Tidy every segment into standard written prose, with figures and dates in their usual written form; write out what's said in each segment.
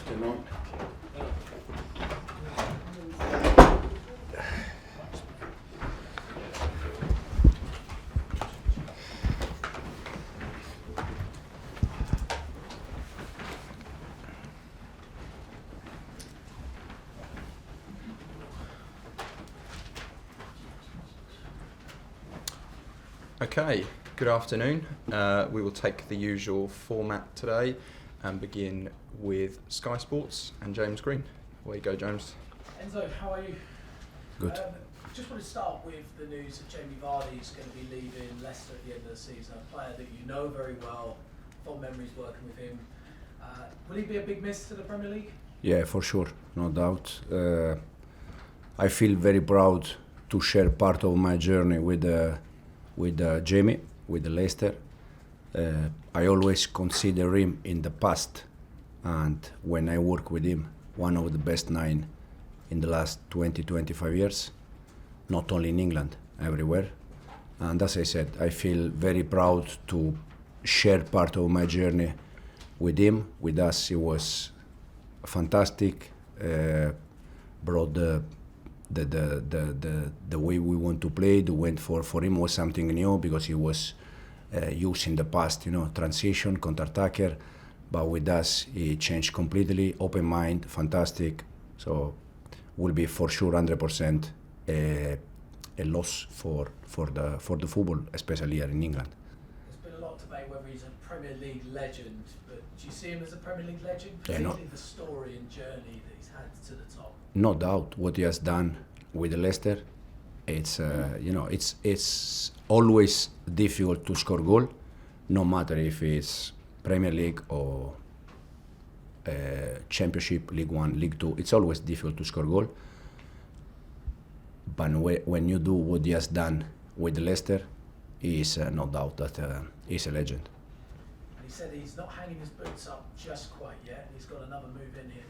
afternoon. Okay, good afternoon. We will take the usual format today and begin with Sky Sports and James Green. Away you go, James. Enzo, how are you? Good. Just want to start with the news that Jamie Vardy is going to be leaving Leicester at the end of the season, a player that you know very well, fond memories working with him. Will he be a big miss to the Premier League? Yeah, for sure, no doubt. I feel very proud to share part of my journey with Jamie, with Leicester. I always consider him in the past, and when I work with him, one of the best 9 in the last 20-25 years, not only in England, everywhere. And as I said, I feel very proud to share part of my journey with him, with us. He was fantastic, brought the way we want to play. The went for him was something new because he was used in the past, transition, counter-attacker. But with us, he changed completely, open mind, fantastic. So will be for sure 100% a loss for the football, especially here in England. There's been a lot of debate whether he's a Premier League legend, but do you see him as a Premier League legend? Yeah, Particularly the story and journey that he's had to the top. No doubt what he has done with Leicester. It's it's always difficult to score goal, no matter if it's Premier League or Championship, League One, League Two. It's always difficult to score goal. But when you do what he has done with Leicester, he's no doubt that he's a legend. And he said he's not hanging his boots up just quite yet. He's got another move in him.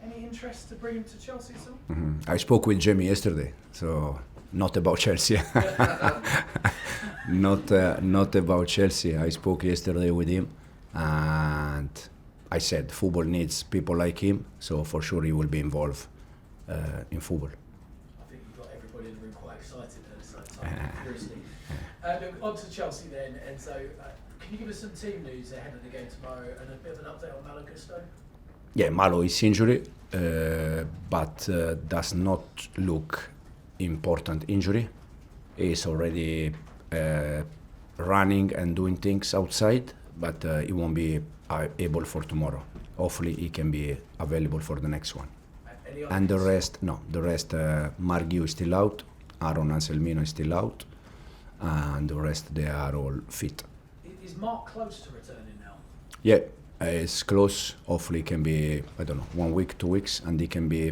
Any interest to bring him to Chelsea at all? I spoke with Jamie yesterday, so not about Chelsea. not about Chelsea. I spoke yesterday with him, and I said football needs people like him, so for sure he will be involved in football. I think you've got everybody in the room quite excited at the same time, seriously. Look, on to Chelsea then, and so can you give us some team news ahead of the game tomorrow and a bit of an update on Malo? Yeah, Malo is injury, but does not look important injury. He's already running and doing things outside, but he won't be able for tomorrow. Hopefully he can be available for the next one. And the rest, no. The rest, Margiu is still out, Aaron Anselmino is still out, and the rest, they are all fit. Is Mark close to returning now? Yeah. It's close. Hopefully, it can be 1 week, 2 weeks, and he can be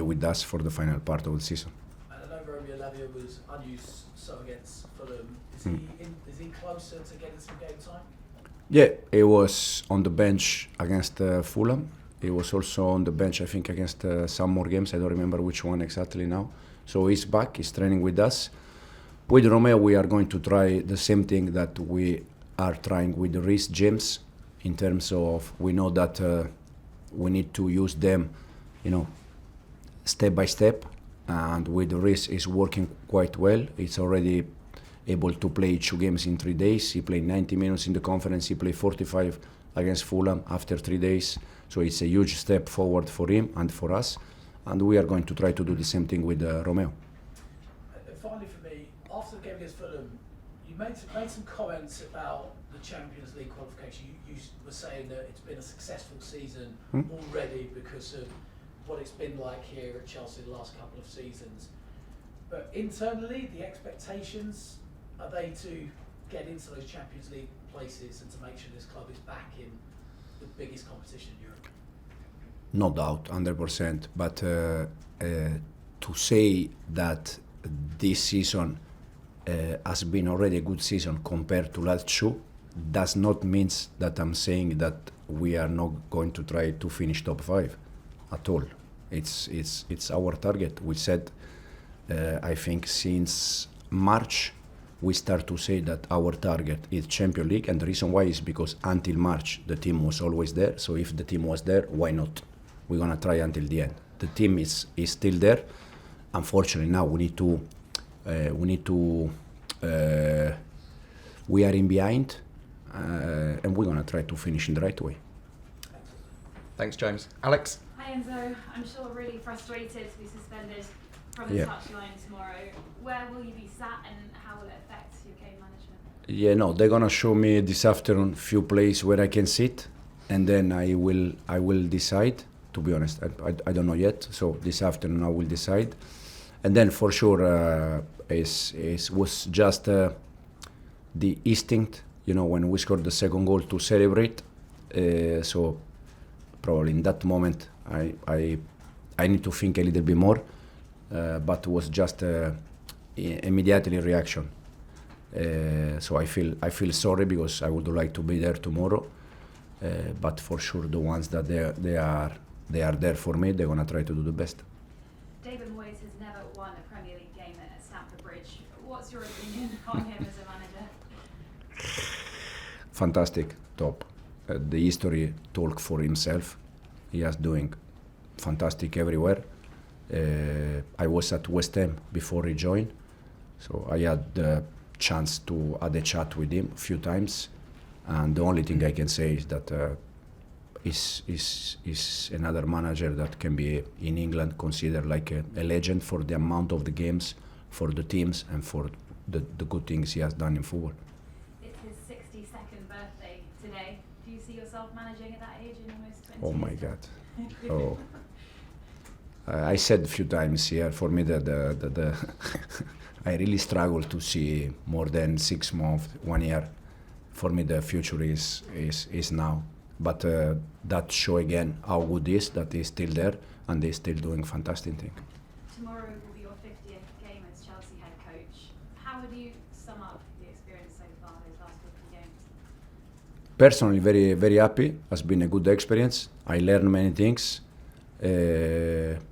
with us for the final part of the season. And I know Romeo Lavia was unused so against Fulham. Is he closer to getting some game time? Yeah, he was on the bench against Fulham. He was also on the bench, I think, against some more games. I don't remember which one exactly now. So he's back. He's training with us. With Romeo, we are going to try the same thing that we are trying with Reece, James. In terms of, we know that we need to use them, step by step. And with Reece, is working quite well. It's already able to play 2 games in 3 days. He played 90 minutes in the conference. He played 45 against Fulham after 3 days. So it's a huge step forward for him and for us. And we are going to try to do the same thing with Romeo. And finally for me, after the game against Fulham, you made some comments about the Champions League qualification. You were saying that it's been a successful season already because of what it's been like here at Chelsea the last couple of seasons. But internally, the expectations, are they to get into those Champions League places and to make sure this club is back in the biggest competition in Europe? No doubt, 100%. But to say that this season has been already a good season compared to last 2, does not mean that I'm saying that we are not going to try to finish top 5 at all. It's our target. We said, I think since March, we start to say that our target is Champions League, and the reason why is because until March the team was always there. So if the team was there, why not? We're gonna try until the end. The team is still there. Unfortunately, now we are in behind, and we're gonna try to finish in the right way. Thanks, James. Alex? Hi Enzo, I'm sure really frustrated to be suspended from the touchline tomorrow. Where will you be sat and how will it affect your game management? Yeah, no, they're gonna show me this afternoon few places where I can sit, and then I will decide. To be honest, I don't know yet. So this afternoon I will decide, and then for sure was just the instinct, when we scored the second goal to celebrate. So probably in that moment I need to think a little bit more, but it was just immediately reaction. So I feel sorry because I would like to be there tomorrow, but for sure the ones that they are there for me, they're gonna try to do the best. David Moyes has never won a Premier League game at Stamford Bridge. What's your opinion on him as a manager? Fantastic, top. The history talk for himself. He is doing fantastic everywhere. I was at West Ham before he joined, so I had the chance to have a chat with him a few times, and the only thing I can say is that is another manager that can be in England considered like a legend for the amount of the games, for the teams, and for the good things he has done in football. It's his 62nd birthday today. Do you see yourself managing at that age in almost 20 Oh my years? God. Oh. I said a few times here, for me the I really struggle to see more than 6 months, 1 year. For me the future is now. But that show again how good is that he's still there and they're still doing fantastic thing. Tomorrow will be your 50th game as Chelsea head coach. How would you sum up the experience so far those last 50 games? Personally, very, very happy. Has been a good experience. I learned many things.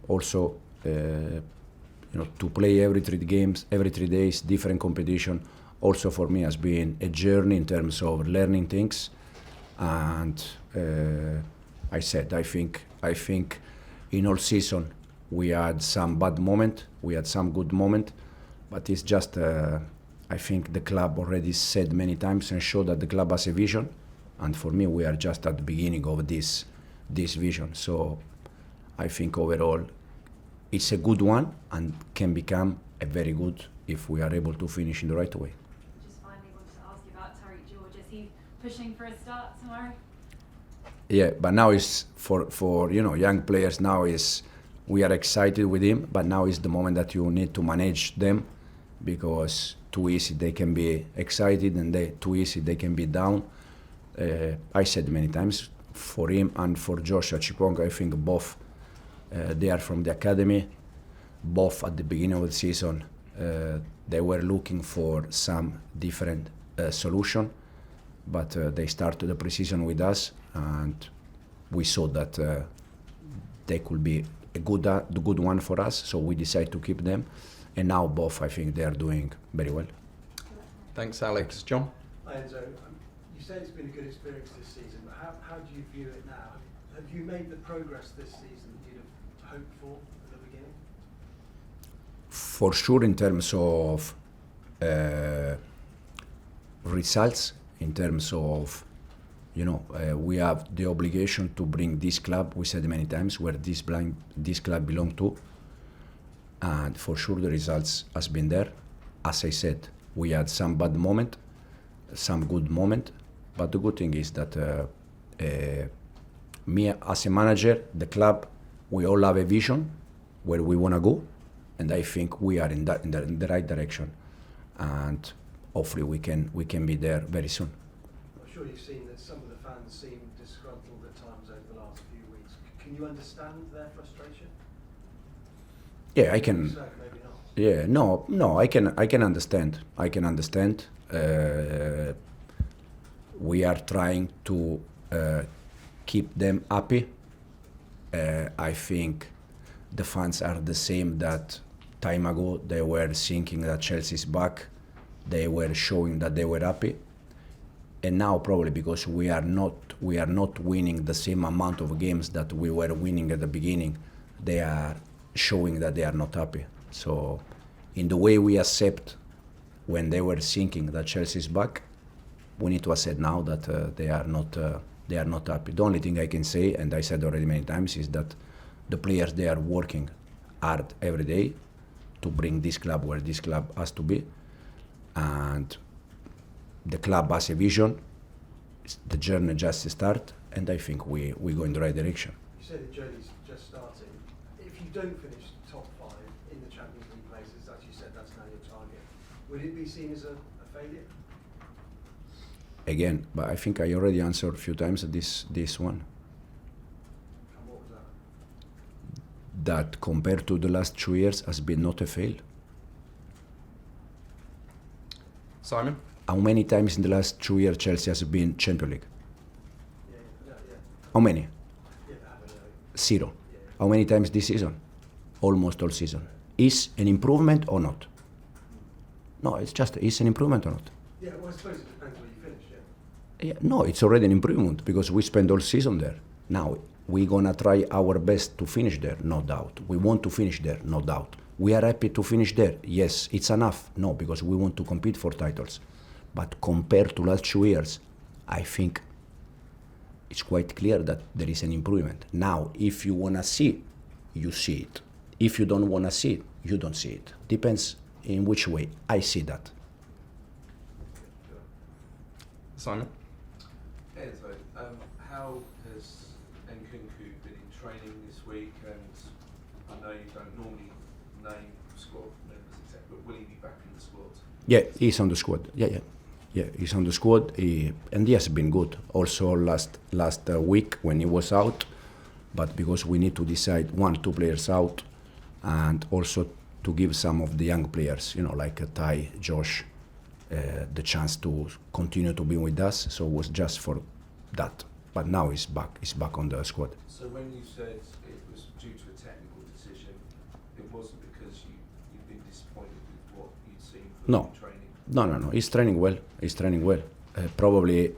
Also, to play every 3 games, every 3 days, different competition. Also for me has been a journey in terms of learning things. And I think in all season we had some bad moment, we had some good moment, but it's just I think the club already said many times and showed that the club has a vision, and for me we are just at the beginning of this vision. So I think overall it's a good one and can become a very good if we are able to finish in the right way. Just finally wanted to ask you about Tariq George. Is he pushing for a start tomorrow? Yeah, but now is for young players. Now is we are excited with him, but now is the moment that you need to manage them, because too easy they can be excited and too easy they can be down. I said many times for him and for Joshua Chiponga, I think both they are from the academy. Both at the beginning of the season they were looking for some different solution. But they started the pre-season with us, and we saw that they could be the good one for us. So we decided to keep them, and now both I think they are doing very well. Thanks, Alex. John? Hi Enzo, you said it's been a good experience this season, but how do you view it now? Have you made the progress this season that you'd have hoped for at the beginning? For sure, in terms of results, in terms of we have the obligation to bring this club, we said many times, where this club belong to, and for sure the results has been there. As I said, we had some bad moment, some good moment, but the good thing is that me as a manager, the club, we all have a vision where we want to go, and I think we are in the right direction, and hopefully we can be there very soon. I'm sure you've seen that some of the fans seem disgruntled at times over the last few weeks. Can you understand their frustration? Yeah, I can. So, maybe not. Yeah, no, I can understand. I can understand. We are trying to keep them happy. I think the fans are the same that time ago they were thinking that Chelsea's back, they were showing that they were happy. And now probably because we are not winning the same amount of games that we were winning at the beginning, they are showing that they are not happy. So in the way we accept when they were thinking that Chelsea is back, we need to accept now that they are not happy. The only thing I can say, and I said already many times, is that the players, they are working hard every day to bring this club where this club has to be, and the club has a vision. The journey just start, and I think we go in the right direction. You say the journey's just starting. If you don't finish top 5 in the Champions League places, as you said, that's now your target. Would it be seen as a failure? Again, but I think I already answered a few times this one. And what was that? That compared to the last 2 years has been not a fail. Simon? How many times in the last 2 years Chelsea has been Champions League? Yeah. How many? Yeah, they haven't, 0. yeah. How many times this season? Almost all season. Is an improvement or not? No, it's just, is an improvement or not? Yeah, well, I suppose it depends where you finish, yeah. Yeah, no, it's already an improvement because we spent all season there. Now, we're gonna try our best to finish there, no doubt. We want to finish there, no doubt. We are happy to finish there. Yes, it's enough. No, because we want to compete for titles. But compared to last 2 years, I think it's quite clear that there is an improvement. Now, if you wanna see, you see it. If you don't wanna see it, you don't see it. Depends in which way. I see that. Simon? Enzo, how has Nkunku been in training this week? And I know you don't normally name squad members, etc., but will he be back in the squad? Yeah, he's on the squad. Yeah, he's on the squad, and he has been good. Also last week when he was out, but because we need to decide 1-2 players out, and also to give some of the young players, like Ty, Josh, the chance to continue to be with us. So it was just for that. But now he's back. He's back on the squad. So when you said it was due to a technical decision, it wasn't because you've been disappointed with what you'd seen from No. training? No. He's training well. Probably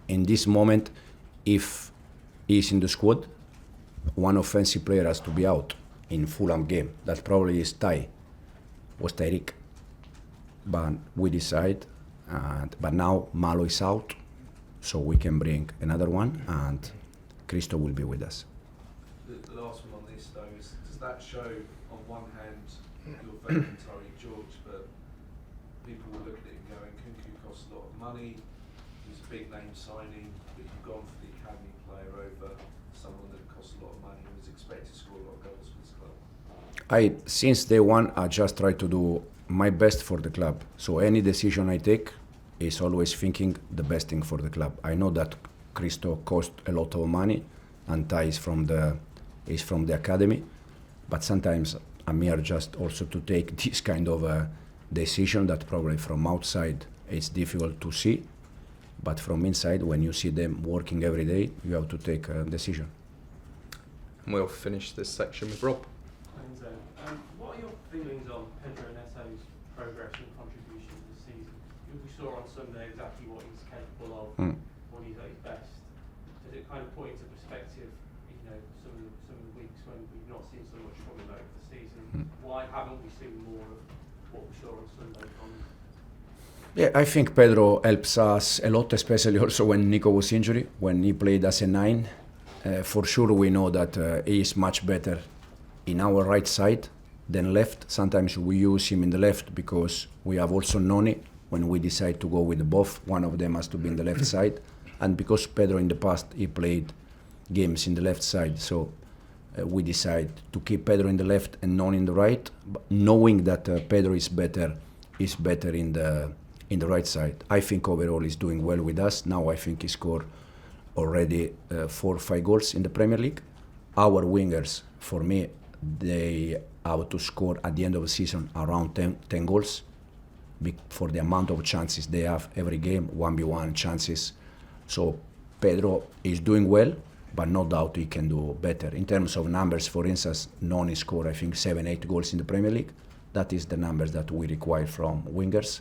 in this moment, if he's in the squad, one offensive player has to be out in Fulham game. That probably is Tyreek. But we decide, but now Malo is out, so we can bring another one, and Christo will be with us. The last one on this though is, does that show on one hand you're voting Tyreek George, but people will look at it and go, Nkunku costs a lot of money, he's a big name signing, but you've gone for the academy player over someone that costs a lot of money and was expected to score a lot of goals for this club? Since day one, I just try to do my best for the club. So any decision I take is always thinking the best thing for the club. I know that Christo cost a lot of money, and Ty is from the academy, but sometimes I'm here just also to take this kind of decision that probably from outside it's difficult to see, but from inside, when you see them working every day, you have to take a decision. And we'll finish this section with Rob. Enzo, what are your feelings on Pedro Neto's progress and contribution this season? We saw on Sunday exactly what he's capable of, when he's at his best. Does it kind of put into perspective, some of the weeks when we've not seen so much from him over the season? Why haven't we seen more of what we saw on Sunday from him? Yeah, I think Pedro helps us a lot, especially also when Nico was injured, when he played as a 9. For sure, we know that he is much better in our right side than left. Sometimes we use him in the left because we have also Noni. When we decide to go with both, one of them has to be in the left side. And because Pedro in the past, he played games in the left side, so we decide to keep Pedro in the left and Noni in the right, knowing that Pedro is better in the right side. I think overall he's doing well with us. Now I think he scored already 4 or 5 goals in the Premier League. Our wingers, for me, they have to score at the end of the season around 10 goals for the amount of chances they have every game, 1v1 chances. So Pedro is doing well, but no doubt he can do better. In terms of numbers, for instance, Noni scored, I think, 7-8 goals in the Premier League. That is the numbers that we require from wingers.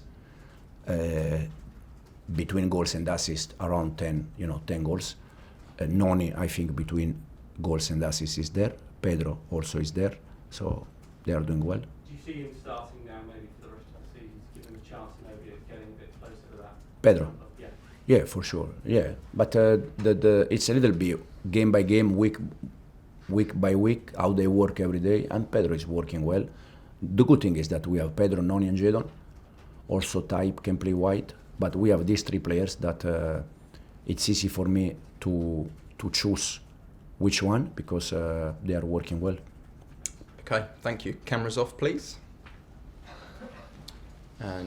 between goals and assists around 10 goals. Noni, I think between goals and assists is there. Pedro also is there, so they are doing well. Do you see him starting now, maybe for the rest of the season, to give him a chance of maybe getting a bit closer to that? Pedro? Yeah. Yeah, for sure. Yeah, but it's a little bit game by game, week by week, how they work every day, and Pedro is working well. The good thing is that we have Pedro, Noni, and Jadon. Also, Type can play wide, but we have these three players that it's easy for me to choose which one because they are working well. Okay, thank you. Cameras off, please. And